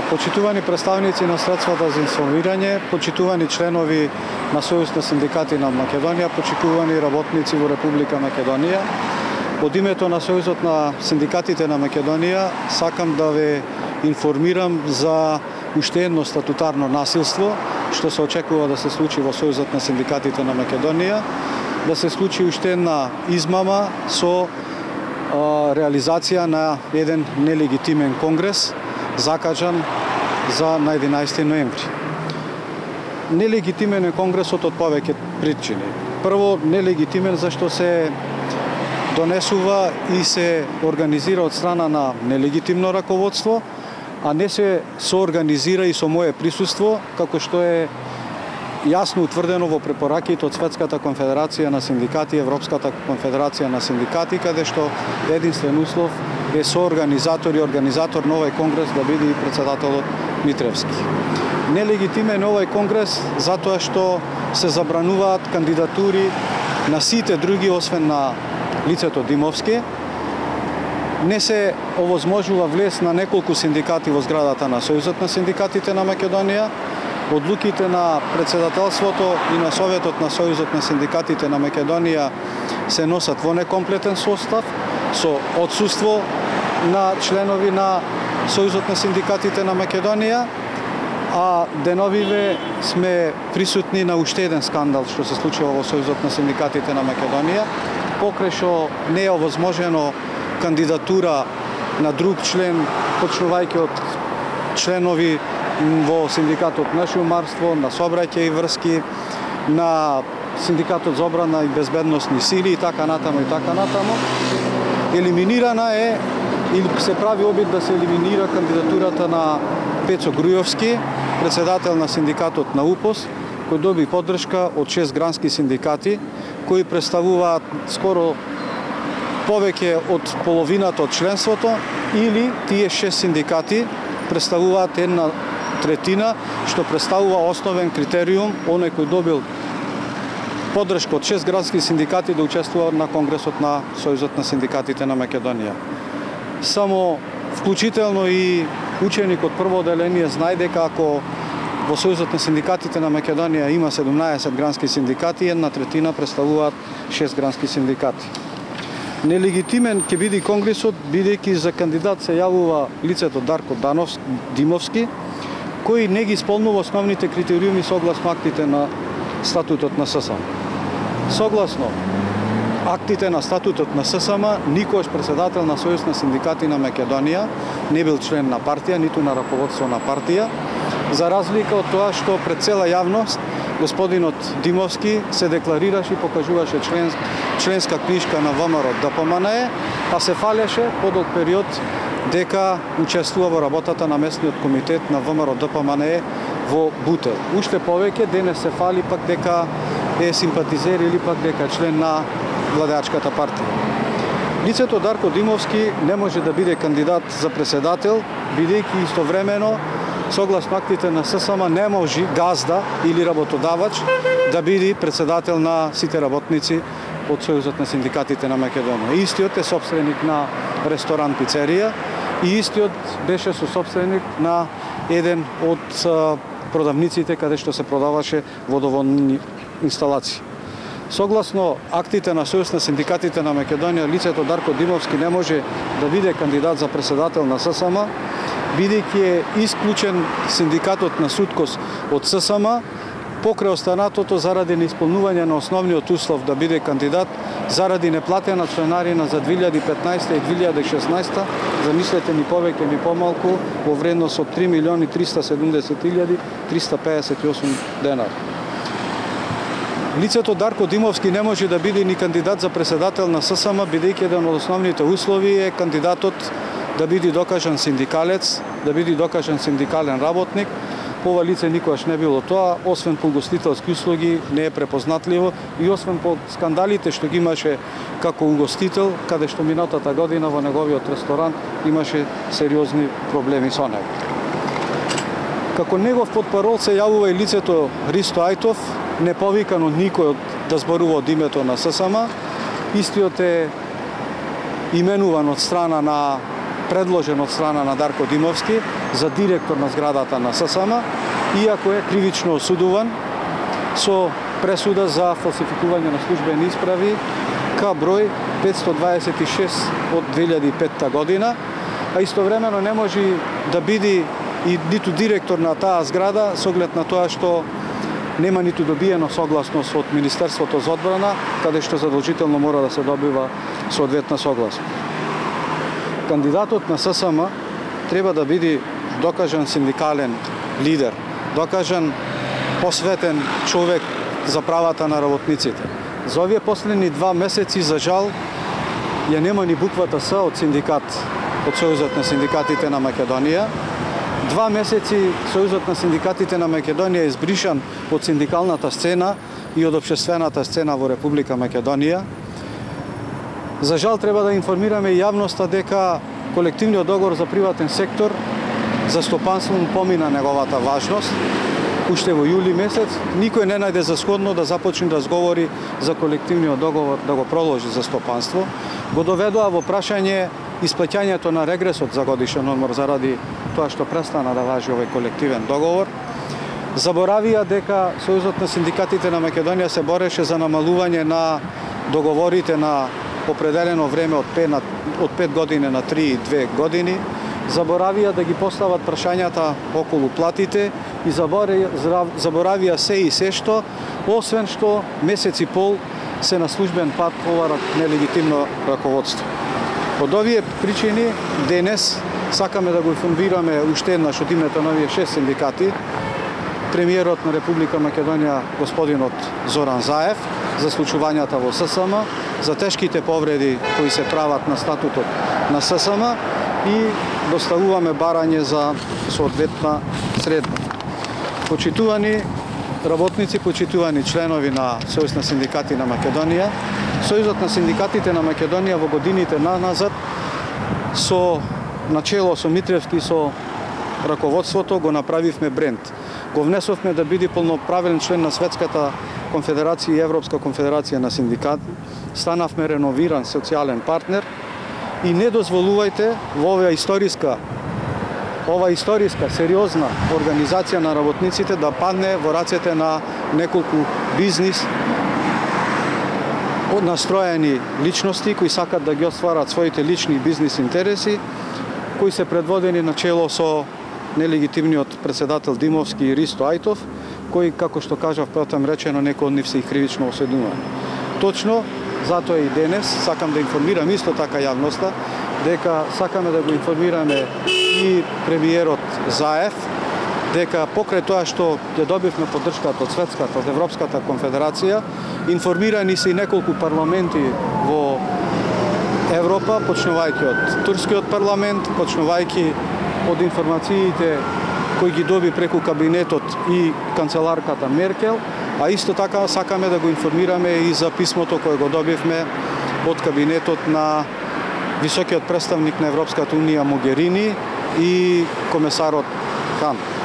Почитувани представници на средствата за информирање, почитувани членови на Сојуз на синдикати на Македонија, почитувани работници во Република Македонија, од името на Сојузот на синдикатите на Македонија сакам да ве информирам за уште едно статутарно насилство што се очекува да се случи во Сојузот на синдикатите на Македонија, да се случи уште една измама со реализација на еден нелегитимен конгрес закажан за на 11 ноември. Нелегитимен е конгресот од повеќе причини. Прво, нелегитимен зашто се донесува и се организира од страна на нелегитимно раководство, а не се соорганизира и со мое присуство, како што е јасно утврдено во препораките од Светската конфедерација на синдикати, Европската конфедерација на синдикати, каде што единствен услов е соорганизатор и организатор на овој конгрес да биде и председателот Митревски. Нелегитимен е овој конгрес затоа што се забрануваат кандидатури на сите други освен на лицето Димовски. Не се овозможува влез на неколку синдикати во зградата на Сојузот на синдикатите на Македонија. Одлуките на председателството и на Советот на Сојузот на синдикатите на Македонија се носат во некомплетен состав, со отсуство на членови на Сојузот на синдикатите на Македонија, а деновиве сме присутни на уште еден скандал што се случува во Сојузот на синдикатите на Македонија, покрај што не е овозможено кандидатура на друг член, почнувајќи од членови во синдикатот на шумарство, на сообраќај и врски, на синдикатот за одбрана и безбедносни сили и така натаму и така натаму. Елиминирана е или се прави обид да се елиминира кандидатурата на Пецо Грујовски, председател на синдикатот на УПОС, кој доби поддршка од 6 грански синдикати, кои представуваат скоро повеќе од половината од членството, или тие 6 синдикати представуваат една третина, што представува основен критериум, оној кој добил поддршка од 6 градски синдикати да учествува на Конгресот на Сојузот на синдикатите на Македонија. Само вклучително и ученик од прво оделение знае дека ако во Сојузот на синдикатите на Македонија има 17 грански синдикати, една третина представуваат 6 грански синдикати. Нелегитимен ќе биде конгресот, бидејќи за кандидат се јавува лицето Дарко Димовски, кој не ги исполнува основните критериуми согласно актите на статутот на ССМ. Согласно актите на статутот на ССМ, никош председател на Сојуз на синдикати на Македонија не бил член на партија, ниту на раководство на партија, за разлика од тоа што пред цела јавност господинот Димовски се декларираше и покажуваше членска книжка на ВМРО ДПМНЕ, а се фалеше подолг период дека учествува во работата на местниот комитет на ВМРО ДПМНЕ во Бутел. Уште повеќе денес се фали пак дека е симпатизер или пак дека е член на владеачката партија. Лицето Дарко Димовски не може да биде кандидат за председател, бидејќи истовремено согласно актите на ССМ не може газда или работодавач да биде председател на сите работници од Сојузот на синдикатите на Македонија. Истиот е собственик на ресторан пицерија и истиот беше сособственик на еден од продавниците каде што се продаваше водоводни инсталации. Согласно актите на Сојуз на синдикатите на Македонија, лицето Дарко Димовски не може да биде кандидат за председател на ССМ, бидејќи е исклучен синдикатот на Суткос од ССМ, покрај останатото заради неисполнување на основниот услов да биде кандидат, заради неплатена членарина за 2015 и 2016, замислете ни повеќе ни помалку, во вредност од 3.370.358 денар. Лицето Дарко Димовски не може да биде ни кандидат за председател на ССМ, бидејќи еден од основните услови е кандидатот да биде докажан синдикалец, да биде докажан синдикален работник. Ова лице никогаш не било тоа, освен по угостителски услуги не е препознатливо и освен по скандалите што ги имаше како угостител, каде што минатата година во неговиот ресторан имаше сериозни проблеми со него. Како негов потпарол се јавува и лицето Ристо Ајтов, не повикан од никој да зборува од името на ССМ. Истиот е именуван од страна на предложен од страна на Дарко Димовски за директор на зградата на ССМ, иако е кривично осудуван со пресуда за фалсификување на службени исправи ка број 526 од 2005 година, а истовремено не може да биде и ниту директор на таа зграда со оглед на тоа што нема ниту добиено согласност од Министерството за одбрана, каде што задолжително мора да се добива соодветна согласност. Кандидатот на ССМ треба да биде докажан синдикален лидер, докажан посветен човек за правата на работниците. За овие последни 2 месеци, за жал, ја нема ни буквата С од синдикат, од Сојузот на синдикатите на Македонија. 2 месеци Сојузот на синдикатите на Македонија е избришан од синдикалната сцена и од општествената сцена во Република Македонија. За жал треба да информираме јавноста дека колективниот договор за приватен сектор за стопанство помина неговата важност. Уште во јули месец никој не најде за сходно да започне да разговори за колективниот договор да го проложи за стопанство. Го доведоа во прашање исплаќањето на регресот за годишен одмор заради тоа што престана да важи овој колективен договор. Заборавија дека Сојузот на синдикатите на Македонија се бореше за намалување на договорите на определено време од 5 години на 3 и 2 години. Заборавија да ги постават прашањата околу платите и заборавија се и се што, освен што месец и пол се на службен пат поварат нелегитимно раководство. Од овие причини денес сакаме да го информираме уште еднаш од името на овие 6 синдикати премиерот на Република Македонија господинот Зоран Заев за случувањата во ССМ, за тешките повреди кои се прават на статутот на ССМ и доставуваме барање за соодветна средба. Почитувани работници, почитувани членови на Сојуз на синдикати на Македонија, Сојузот на синдикатите на Македонија во годините назад со начело со Митревски со раководството го направивме бренд. Го внесовме да биде полноправен член на Светската конфедерација и Европска конфедерација на синдикати. Станавме реновиран социјален партнер и не дозволувајте во ова историска, сериозна организација на работниците да падне во рацете на неколку бизнис настроени личности кои сакат да ги остварат своите лични бизнис интереси, кои се предводени начело со нелегитимниот председател Димовски и Ристо Ајтов, кои, како што кажав потам речено, некои од нив се и кривично осудувани. Точно, затоа и денес сакам да информирам исто така јавноста, дека сакаме да го информираме и премиерот Заев, дека покрај тоа што ја добивме поддршката од Светската, од Европската конфедерација, информирани се и неколку парламенти во Европа, почнувајќи од турскиот парламент, почнувајќи од информациите кои ги доби преку кабинетот и канцеларката Меркел, а исто така сакаме да го информираме и за писмото кое го добивме од кабинетот на високиот представник на Европската унија Могерини и комесарот Хан.